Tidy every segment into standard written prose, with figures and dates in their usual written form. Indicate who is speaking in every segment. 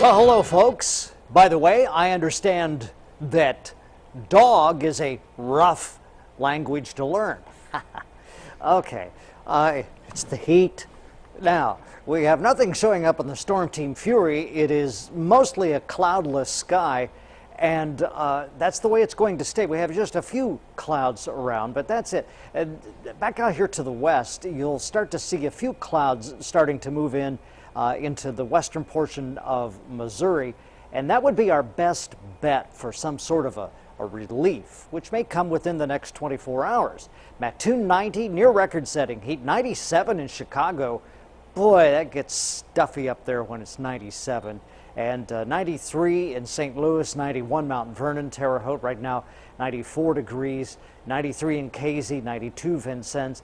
Speaker 1: Well, hello, folks. By the way, I understand that dog is a rough language to learn. Okay, it's the heat. Now, we have nothing showing up on the Storm Team Fury. It is mostly a cloudless sky, and that's the way it's going to stay. We have just a few clouds around, but that's it. And back out here to the west, you'll start to see a few clouds starting to move in into the western portion of Missouri, and that would be our best bet for some sort of a relief, which may come within the next 24 hours. Mattoon 90, near record-setting heat, 97 in Chicago. Boy, that gets stuffy up there when it's 97. And 93 in St. Louis, 91 Mount Vernon, Terre Haute, right now 94 degrees, 93 in Casey, 92 Vincennes,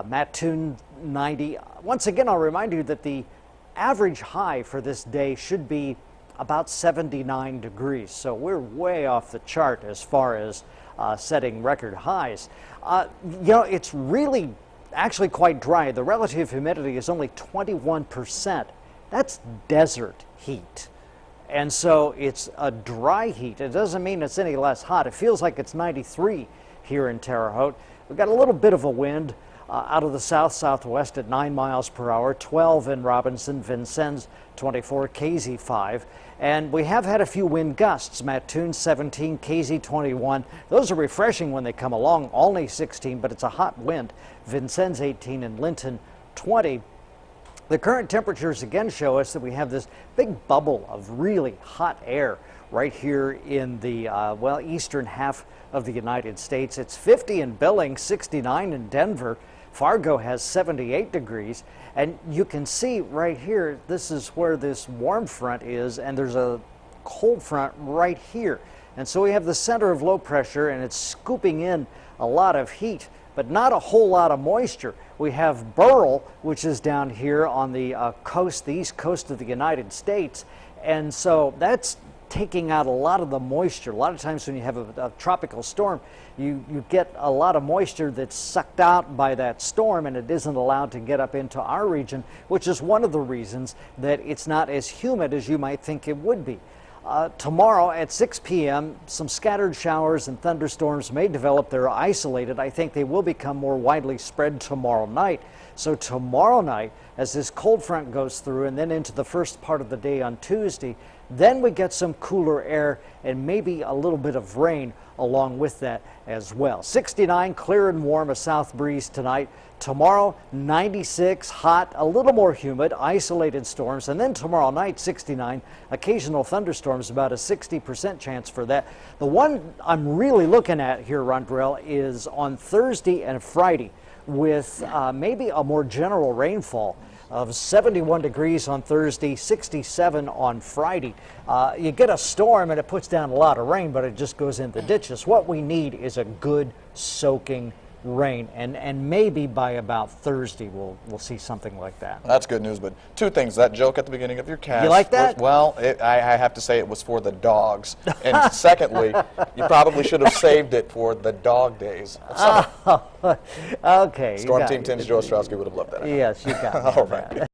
Speaker 1: Mattoon 90. Once again, I'll remind you that the average high for this day should be about 79 degrees, so we're way off the chart as far as setting record highs. You know, it's really actually quite dry. The relative humidity is only 21%. That's desert heat. And so it's a dry heat. It doesn't mean it's any less hot. It feels like it's 93 here in Terre Haute. We've got a little bit of a wind out of the south-southwest at 9 miles per hour, 12 in Robinson, Vincennes 24, Casey 5. And we have had a few wind gusts, Mattoon 17, Casey 21. Those are refreshing when they come along, Olney 16, but it's a hot wind. Vincennes 18 and Linton 20. The current temperatures again show us that we have this big bubble of really hot air right here in the well, eastern half of the United States. It's 50 in Billings, 69 in Denver. Fargo has 78 degrees, and you can see right here, this is where this warm front is, and there's a cold front right here. And so we have the center of low pressure, and it's scooping in a lot of heat, but not a whole lot of moisture. We have Burrell, which is down here on the coast, the east coast of the United States, and so that's taking out a lot of the moisture. A lot of times when you have a tropical storm, you get a lot of moisture that's sucked out by that storm, and it isn't allowed to get up into our region, which is one of the reasons that it's not as humid as you might think it would be. Tomorrow at 6 p.m., some scattered showers and thunderstorms may develop. They're isolated. I think they will become more widely spread tomorrow night. So tomorrow night, as this cold front goes through and then into the first part of the day on Tuesday, then we get some cooler air and maybe a little bit of rain along with that as well. 69, clear and warm, a south breeze tonight. Tomorrow, 96, hot, a little more humid, isolated storms. And then tomorrow night, 69, occasional thunderstorms, about a 60% chance for that. The one I'm really looking at here, Rondrell, is on Thursday and Friday with maybe a more general rainfall of 71 degrees on Thursday, 67 on Friday. You get a storm and it puts down a lot of rain, but it just goes in the ditches. What we need is a good soaking rain, and maybe by about Thursday we'll see something like that.
Speaker 2: That's good news, but two things. That joke at the beginning of your cast.
Speaker 1: You like that?
Speaker 2: Well, I have to say it was for the dogs. And secondly, you probably should have saved it for the dog days.
Speaker 1: Okay.
Speaker 2: Storm Team 10's Joe Ostrowski would have loved that.
Speaker 1: Yes, you got it.
Speaker 2: All right.